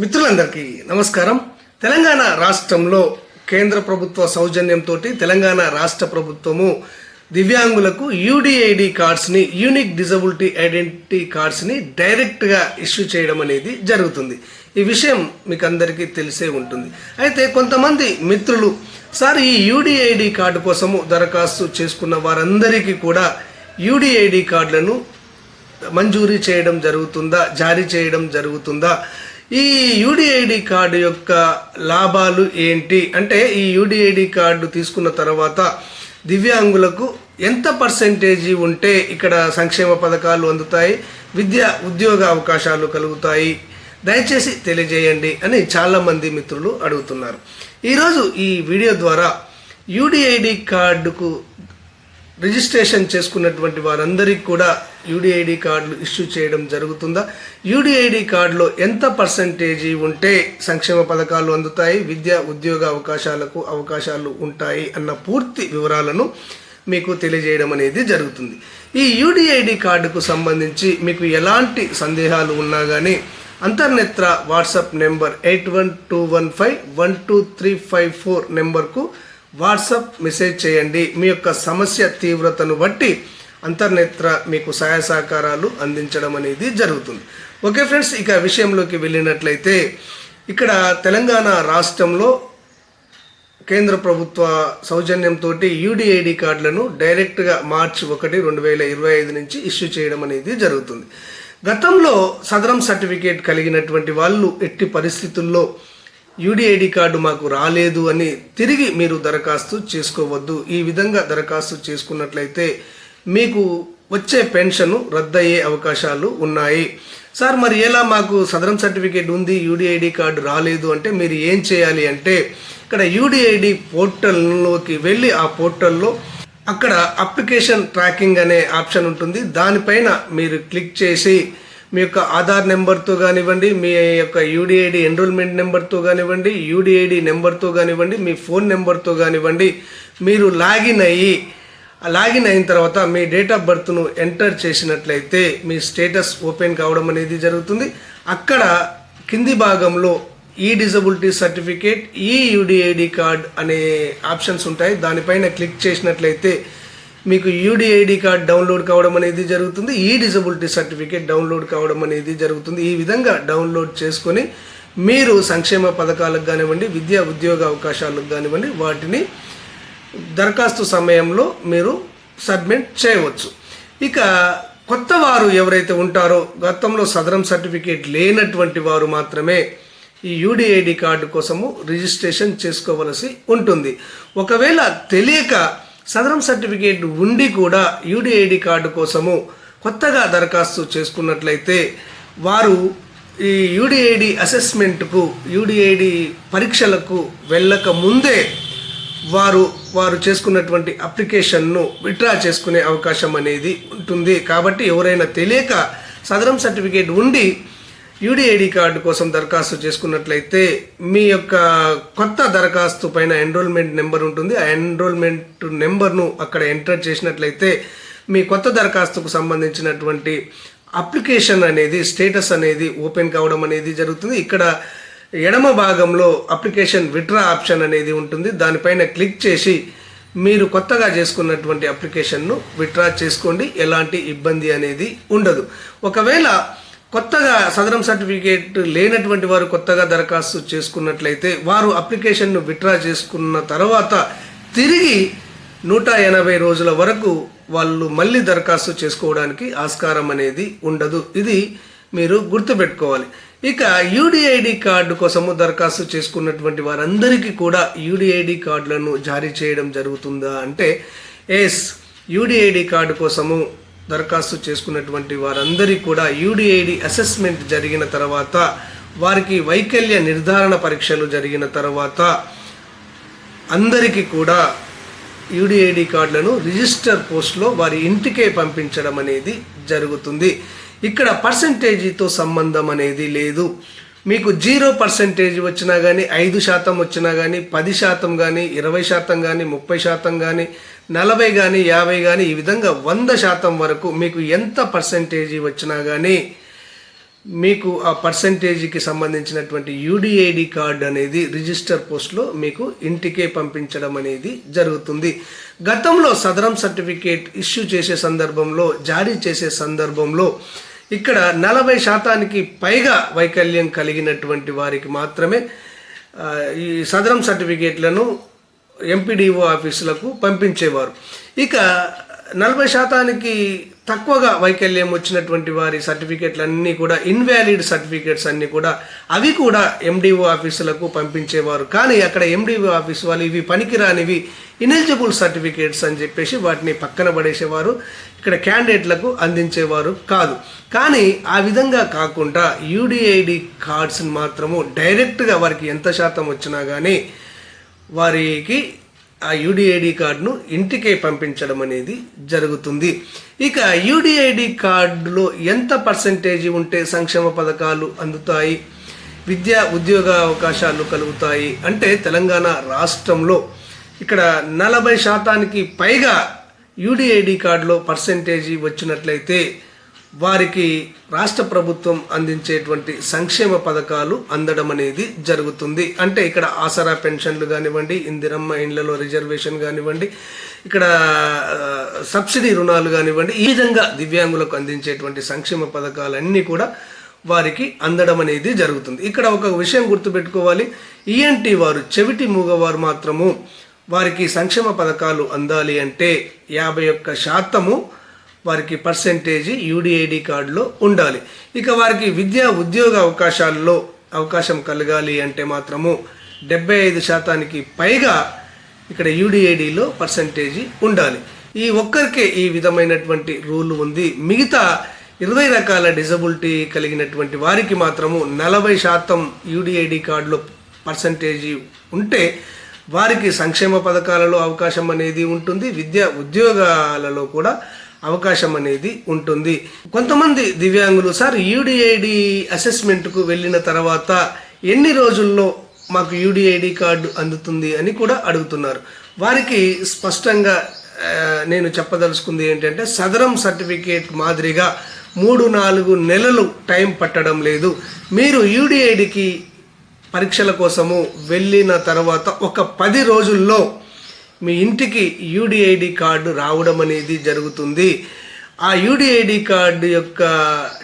మిత్రులందరికీ నమస్కారం. తెలంగాణ రాష్ట్రంలో కేంద్ర ప్రభుత్వ సౌజన్యంతో తెలంగాణ రాష్ట్ర ప్రభుత్వము దివ్యాంగులకు యూడిఐడి కార్డ్స్ని, యూనిక్ డిజబిలిటీ ఐడెంటిటీ కార్డ్స్ని డైరెక్ట్గా ఇష్యూ చేయడం అనేది జరుగుతుంది. ఈ విషయం మీకు అందరికీ తెలిసే ఉంటుంది. అయితే కొంతమంది మిత్రులు, సార్ ఈ యూడిఐడి కార్డు కోసము దరఖాస్తు చేసుకున్న వారందరికీ కూడా యూడిఐడి కార్డులను మంజూరీ చేయడం జరుగుతుందా, జారీ చేయడం జరుగుతుందా, ఈ యూడిఐడి కార్డు యొక్క లాభాలు ఏంటి, అంటే ఈ యూడిఐడి కార్డు తీసుకున్న తర్వాత దివ్యాంగులకు ఎంత పర్సెంటేజీ ఉంటే ఇక్కడ సంక్షేమ పథకాలు అందుతాయి, విద్య ఉద్యోగ అవకాశాలు కలుగుతాయి, దయచేసి తెలియజేయండి అని చాలామంది మిత్రులు అడుగుతున్నారు. ఈరోజు ఈ వీడియో ద్వారా యూడిఐడి కార్డుకు రిజిస్ట్రేషన్ చేసుకున్నటువంటి వారందరికీ కూడా యూడిఐడి కార్డులు ఇష్యూ చేయడం జరుగుతుందా, యూడిఐడి కార్డులో ఎంత పర్సెంటేజీ ఉంటే సంక్షేమ పథకాలు అందుతాయి, విద్య ఉద్యోగ అవకాశాలు ఉంటాయి అన్న పూర్తి వివరాలను మీకు తెలియజేయడం అనేది జరుగుతుంది. ఈ యూడిఐడి కార్డుకు సంబంధించి మీకు ఎలాంటి సందేహాలు ఉన్నా కానీ అంతర్నేత్ర వాట్సాప్ నెంబర్ 8121512354 నెంబర్కు వాట్సాప్ మెసేజ్ చేయండి. మీ యొక్క సమస్య తీవ్రతను బట్టి అంతర్నేత్ర మీకు సహాయ సహకారాలు అందించడం అనేది జరుగుతుంది. ఓకే ఫ్రెండ్స్, ఇక విషయంలోకి వెళ్ళినట్లయితే ఇక్కడ తెలంగాణ రాష్ట్రంలో కేంద్ర ప్రభుత్వ సౌజన్యంతో యూడిఐడి కార్డులను డైరెక్ట్గా మార్చి 1, 2025 నుంచి ఇష్యూ చేయడం అనేది జరుగుతుంది. గతంలో సదరం సర్టిఫికేట్ కలిగినటువంటి వాళ్ళు ఎట్టి పరిస్థితుల్లో యూడిఐడి కార్డు మాకు రాలేదు అని తిరిగి మీరు దరఖాస్తు చేసుకోవద్దు. ఈ విధంగా దరఖాస్తు చేసుకున్నట్లయితే మీకు వచ్చే పెన్షన్ రద్దయ్యే అవకాశాలు ఉన్నాయి. సార్ మరి ఎలా మాకు సదరం సర్టిఫికేట్ ఉంది, యూడిఐడి కార్డు రాలేదు అంటే మీరు ఏం చేయాలి అంటే ఇక్కడ యూడిఐడి పోర్టల్లోకి వెళ్ళి ఆ పోర్టల్లో అక్కడ అప్లికేషన్ ట్రాకింగ్ అనే ఆప్షన్ ఉంటుంది. దానిపైన మీరు క్లిక్ చేసి మీ యొక్క ఆధార్ నెంబర్తో కానివ్వండి, మీ యొక్క యూడిఐడి ఎన్రోల్మెంట్ నెంబర్తో కానివ్వండి, యూడిఐడి నెంబర్తో కానివ్వండి, మీ ఫోన్ నెంబర్తో కానివ్వండి, మీరు లాగిన్ అయిన తర్వాత మీ డేట్ ఆఫ్ బర్త్ను ఎంటర్ చేసినట్లయితే మీ స్టేటస్ ఓపెన్ కావడం అనేది జరుగుతుంది. అక్కడ కింది భాగంలో ఈ డిజబిలిటీ సర్టిఫికేట్, ఈ యూడిఐడి కార్డ్ అనే ఆప్షన్స్ ఉంటాయి. దానిపైన క్లిక్ చేసినట్లయితే మీకు యూడిఐడి కార్డ్ డౌన్లోడ్ కావడం అనేది జరుగుతుంది, ఈ డిజబిలిటీ సర్టిఫికేట్ డౌన్లోడ్ కావడం అనేది జరుగుతుంది. ఈ విధంగా డౌన్లోడ్ చేసుకొని మీరు సంక్షేమ పథకాలకు కానివ్వండి, విద్యా ఉద్యోగ అవకాశాలకు కానివ్వండి, వాటిని దరఖాస్తు సమయంలో మీరు సబ్మిట్ చేయవచ్చు. ఇక కొత్త వారు ఎవరైతే ఉంటారో, గతంలో సదరం సర్టిఫికేట్ లేనటువంటి వారు మాత్రమే ఈ యూడిఐడి కార్డు కోసము రిజిస్ట్రేషన్ చేసుకోవలసి ఉంటుంది. ఒకవేళ తెలియక సదరం సర్టిఫికేట్ ఉండి కూడా యూడిఐడి కార్డు కోసము కొత్తగా దరఖాస్తు చేసుకున్నట్లయితే వారు ఈ యూడిఐడి అసెస్మెంట్కు, యూడిఐడి పరీక్షలకు వెళ్ళక ముందే వారు చేసుకున్నటువంటి అప్లికేషన్ను విత్డ్రా చేసుకునే అవకాశం అనేది ఉంటుంది. కాబట్టి ఎవరైనా తెలియక సదరం సర్టిఫికేట్ ఉండి యూడిఐడి కార్డు కోసం దరఖాస్తు చేసుకున్నట్లయితే మీ యొక్క కొత్త దరఖాస్తు పైన ఎన్రోల్మెంట్ నెంబర్ ఉంటుంది. ఆ ఎన్రోల్మెంట్ నెంబర్ను అక్కడ ఎంటర్ చేసినట్లయితే మీ కొత్త దరఖాస్తుకు సంబంధించినటువంటి అప్లికేషన్ అనేది, స్టేటస్ అనేది ఓపెన్ కావడం అనేది జరుగుతుంది. ఇక్కడ ఎడమ భాగంలో అప్లికేషన్ విత్డ్రా ఆప్షన్ అనేది ఉంటుంది. దానిపైన క్లిక్ చేసి మీరు కొత్తగా చేసుకున్నటువంటి అప్లికేషన్ను విత్డ్రా చేసుకోండి. ఎలాంటి ఇబ్బంది అనేది ఉండదు. ఒకవేళ కొత్తగా సదరం సర్టిఫికేట్ లేనటువంటి వారు కొత్తగా దరఖాస్తు చేసుకున్నట్లయితే వారు అప్లికేషన్ను విత్డ్రా చేసుకున్న తర్వాత తిరిగి 180 రోజుల వరకు వాళ్ళు మళ్ళీ దరఖాస్తు చేసుకోవడానికి ఆస్కారం అనేది ఉండదు. ఇది మీరు గుర్తుపెట్టుకోవాలి. ఇక యూడిఐడి కార్డు కోసము దరఖాస్తు చేసుకున్నటువంటి వారందరికీ కూడా యూడిఐడి కార్డులను జారీ చేయడం జరుగుతుందా అంటే యూడిఐడి కార్డు కోసము దరఖాస్తు చేసుకున్నటువంటి వారందరికీ కూడా యూడిఐడి అసెస్మెంట్ జరిగిన తర్వాత, వారికి వైకల్య నిర్ధారణ పరీక్షలు జరిగిన తర్వాత అందరికీ కూడా యూడిఐడి కార్డులను రిజిస్టర్ పోస్ట్లో వారి ఇంటికే పంపించడం అనేది జరుగుతుంది. ఇక్కడ పర్సెంటేజీతో సంబంధం అనేది లేదు. మీకు 0% వచ్చినా కానీ, 5% వచ్చినా కానీ, 10% కానీ, 20% కానీ, 30% కానీ, 40 కానీ, 50 కానీ, ఈ విధంగా 100% వరకు మీకు ఎంత పర్సెంటేజీ వచ్చినా కానీ మీకు ఆ పర్సంటేజీకి సంబంధించినటువంటి యూడిఐడి కార్డు అనేది రిజిస్టర్ పోస్ట్లో మీకు ఇంటికే పంపించడం అనేది జరుగుతుంది. గతంలో సదరం సర్టిఫికేట్ ఇష్యూ చేసే సందర్భంలో, జారీ చేసే సందర్భంలో ఇక్కడ 40% పైగా వైకల్యం కలిగినటువంటి వారికి మాత్రమే ఈ సదరం సర్టిఫికేట్లను ఎంపీడీఓ ఆఫీసులకు పంపించేవారు. ఇక 40% తక్కువగా వైకల్యం వచ్చినటువంటి వారి సర్టిఫికేట్లు అన్నీ కూడా ఇన్వాలిడ్ సర్టిఫికేట్స్ అన్నీ కూడా అవి కూడా ఎండిఓ ఆఫీసులకు పంపించేవారు. కానీ అక్కడ ఎండిఓ ఆఫీస్ వాళ్ళు ఇవి పనికిరానివి, ఇనెలిజిబుల్ సర్టిఫికేట్స్ అని చెప్పేసి వాటిని పక్కన పడేసేవారు, ఇక్కడ క్యాండిడేట్లకు అందించేవారు కాదు. కానీ ఆ విధంగా కాకుండా యూడిఐడి కార్డ్స్ని మాత్రము డైరెక్ట్గా వారికి ఎంత శాతం వచ్చినా కానీ వారికి ఆ యూడిఐడి కార్డును ఇంటికే పంపించడం అనేది జరుగుతుంది. ఇక యూడిఐడి కార్డులో ఎంత పర్సెంటేజ్ ఉంటే సంక్షేమ పథకాలు అందుతాయి, విద్యా ఉద్యోగ అవకాశాలు కలుగుతాయి అంటే తెలంగాణ రాష్ట్రంలో ఇక్కడ 40% పైగా యూడిఐడి కార్డులో పర్సెంటేజీ వచ్చినట్లయితే వారికి రాష్ట్ర ప్రభుత్వం అందించేటువంటి సంక్షేమ పథకాలు అందడం అనేది జరుగుతుంది. అంటే ఇక్కడ ఆసరా పెన్షన్లు కానివ్వండి, ఇందిరమ్మ ఇండ్లలో రిజర్వేషన్ కానివ్వండి, ఇక్కడ సబ్సిడీ రుణాలు కానివ్వండి, ఈ విధంగా దివ్యాంగులకు అందించేటువంటి సంక్షేమ పథకాలన్నీ కూడా వారికి అందడం అనేది జరుగుతుంది. ఇక్కడ ఒక విషయం గుర్తుపెట్టుకోవాలి, ఈఎన్టీ వారు, చెవిటి మూగవారు మాత్రము వారికి సంక్షేమ పథకాలు అందాలి అంటే 51% వారికి పర్సెంటేజీ యూడిఐడి కార్డులో ఉండాలి. ఇక వారికి విద్యా ఉద్యోగ అవకాశాల్లో అవకాశం కలగాలి అంటే మాత్రము 75% పైగా ఇక్కడ యూడిఐడిలో పర్సెంటేజీ ఉండాలి. ఈ ఒక్కరికే ఈ విధమైనటువంటి రూల్ ఉంది. మిగతా 20 రకాల డిజబిలిటీ కలిగినటువంటి వారికి మాత్రము 40% యూడిఐడి కార్డులో పర్సెంటేజీ ఉంటే వారికి సంక్షేమ పథకాలలో అవకాశం అనేది ఉంటుంది, విద్యా ఉద్యోగాలలో కూడా అవకాశం అనేది ఉంటుంది. కొంతమంది దివ్యాంగులు సార్ యూడిఐడి అసెస్మెంట్కు వెళ్ళిన తర్వాత ఎన్ని రోజుల్లో మాకు యూడిఐడి కార్డు అందుతుంది అని కూడా అడుగుతున్నారు. వారికి స్పష్టంగా నేను చెప్పదలుచుకుంది ఏంటంటే సదరం సర్టిఫికేట్ మాదిరిగా 3-4 నెలలు టైం పట్టడం లేదు. మీరు యూడిఐడికి పరీక్షల కోసము వెళ్ళిన తర్వాత ఒక 10 రోజుల్లో మీ ఇంటికి యూడిఐడి కార్డు రావడం అనేది జరుగుతుంది. ఆ యూడిఐడి కార్డు యొక్క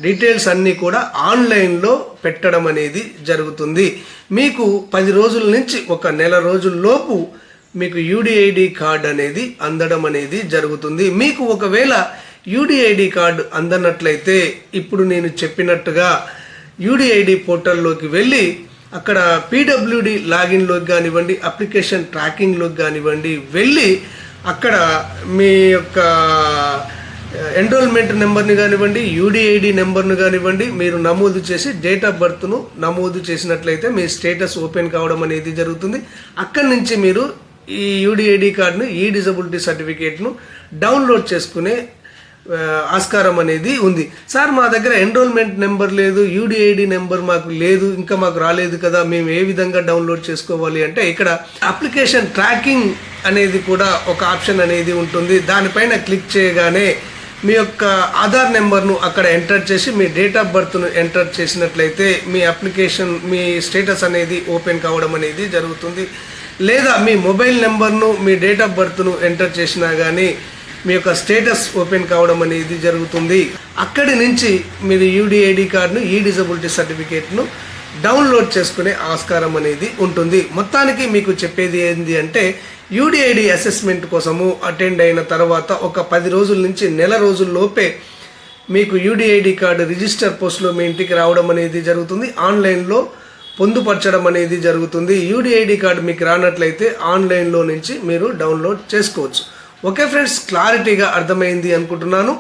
డీటెయిల్స్ అన్నీ కూడా ఆన్లైన్లో పెట్టడం అనేది జరుగుతుంది. మీకు 10 రోజుల నుంచి ఒక నెల రోజుల్లోపు మీకు యూడిఐడి కార్డు అనేది అందడం అనేది జరుగుతుంది. మీకు ఒకవేళ యూడిఐడి కార్డు అందనట్లయితే ఇప్పుడు నేను చెప్పినట్టుగా యూడిఐడి పోర్టల్లోకి వెళ్ళి అక్కడ పీడబ్ల్యూడి లాగిన్లోకి కానివ్వండి, అప్లికేషన్ ట్రాకింగ్లోకి కానివ్వండి వెళ్ళి అక్కడ మీ యొక్క ఎన్రోల్మెంట్ నెంబర్ని కానివ్వండి, యూడిఐడి నెంబర్ను కానివ్వండి మీరు నమోదు చేసి డేట్ ఆఫ్ బర్త్ను నమోదు చేసినట్లయితే మీ స్టేటస్ ఓపెన్ కావడం అనేది జరుగుతుంది. అక్కడి నుంచి మీరు ఈ యూడిఐడి కార్డును, ఈ డిజబిలిటీ సర్టిఫికేట్ను డౌన్లోడ్ చేసుకునే ఆస్కారం అనేది ఉంది. సార్ మా దగ్గర ఎన్రోల్మెంట్ నెంబర్ లేదు, యూడిఐడి నెంబర్ మాకు లేదు, ఇంకా మాకు రాలేదు కదా, మేము ఏ విధంగా డౌన్లోడ్ చేసుకోవాలి అంటే ఇక్కడ అప్లికేషన్ ట్రాకింగ్ అనేది కూడా ఒక ఆప్షన్ అనేది ఉంటుంది. దానిపైన క్లిక్ చేయగానే మీ యొక్క ఆధార్ నెంబర్ను అక్కడ ఎంటర్ చేసి మీ డేట్ ఆఫ్ బర్త్ను ఎంటర్ చేసినట్లయితే మీ అప్లికేషన్, మీ స్టేటస్ అనేది ఓపెన్ కావడం అనేది జరుగుతుంది. లేదా మీ మొబైల్ నెంబర్ను, మీ డేట్ ఆఫ్ బర్త్ను ఎంటర్ చేసినా కానీ మీ యొక్క స్టేటస్ ఓపెన్ కావడం అనేది జరుగుతుంది. అక్కడి నుంచి మీరు యూడిఐడి కార్డును, ఈ డిజబిలిటీ సర్టిఫికేట్ను డౌన్లోడ్ చేసుకునే ఆస్కారం అనేది ఉంటుంది. మొత్తానికి మీకు చెప్పేది ఏంటి అంటే యూడిఐడి అసెస్మెంట్ కోసము అటెండ్ అయిన తర్వాత ఒక 10 రోజుల నుంచి నెల రోజుల్లోపే మీకు యూడిఐడి కార్డు రిజిస్టర్ పోస్ట్లో మీ ఇంటికి రావడం అనేది జరుగుతుంది. ఆన్లైన్లో పొందుపరచడం అనేది జరుగుతుంది. యూడిఐడి కార్డు మీకు రానట్లయితే ఆన్లైన్లో నుంచి మీరు డౌన్లోడ్ చేసుకోవచ్చు. ఓకే ఫ్రెండ్స్, క్లారిటీగా అర్థమైంది అనుకుంటున్నాను.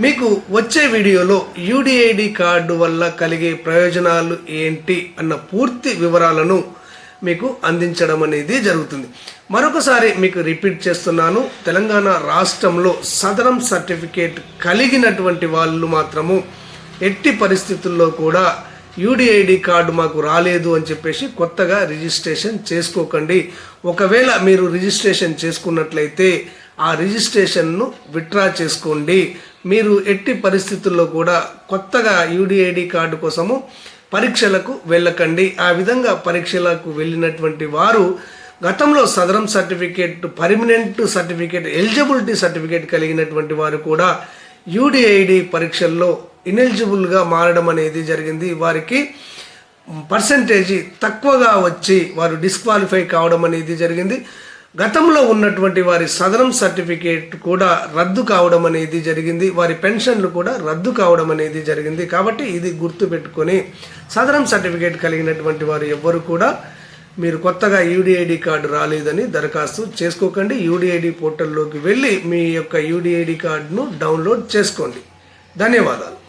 మీకు వచ్చే వీడియోలో యూడిఐడి కార్డు వల్ల కలిగే ప్రయోజనాలు ఏంటి అన్న పూర్తి వివరాలను మీకు అందించడం అనేది జరుగుతుంది. మరొకసారి మీకు రిపీట్ చేస్తున్నాను, తెలంగాణ రాష్ట్రంలో సదరం సర్టిఫికేట్ కలిగినటువంటి వాళ్ళు మాత్రము ఎట్టి పరిస్థితుల్లో కూడా యూడిఐడి కార్డు మాకు రాలేదు అని చెప్పేసి కొత్తగా రిజిస్ట్రేషన్ చేసుకోకండి. ఒకవేళ మీరు రిజిస్ట్రేషన్ చేసుకున్నట్లయితే ఆ రిజిస్ట్రేషన్ను విత్డ్రా చేసుకోండి. మీరు ఎట్టి పరిస్థితుల్లో కూడా కొత్తగా యూడిఐడి కార్డు కోసము పరీక్షలకు వెళ్ళకండి. ఆ విధంగా పరీక్షలకు వెళ్ళినటువంటి వారు గతంలో Sadarem certificate, permanent certificate, eligibility certificate కలిగినటువంటి వారు కూడా యూడిఐడి పరీక్షల్లో ఇనెలిజిబుల్గా మారడం అనేది జరిగింది. వారికి పర్సంటేజీ తక్కువగా వచ్చి వారు డిస్క్వాలిఫై కావడం అనేది జరిగింది. గతంలో ఉన్నటువంటి వారి సదరం సర్టిఫికేట్ కూడా రద్దు కావడం అనేది జరిగింది. వారి పెన్షన్లు కూడా రద్దు కావడం అనేది జరిగింది. కాబట్టి ఇది గుర్తుపెట్టుకొని సదరం సర్టిఫికేట్ కలిగినటువంటి వారు ఎవ్వరు కూడా మీరు కొత్తగా యూడిఐడి కార్డు రాలేదని దరఖాస్తు చేసుకోకండి. యూడిఐడి పోర్టల్లోకి వెళ్ళి మీ యొక్క యూడిఐడి కార్డును డౌన్లోడ్ చేసుకోండి. ధన్యవాదాలు.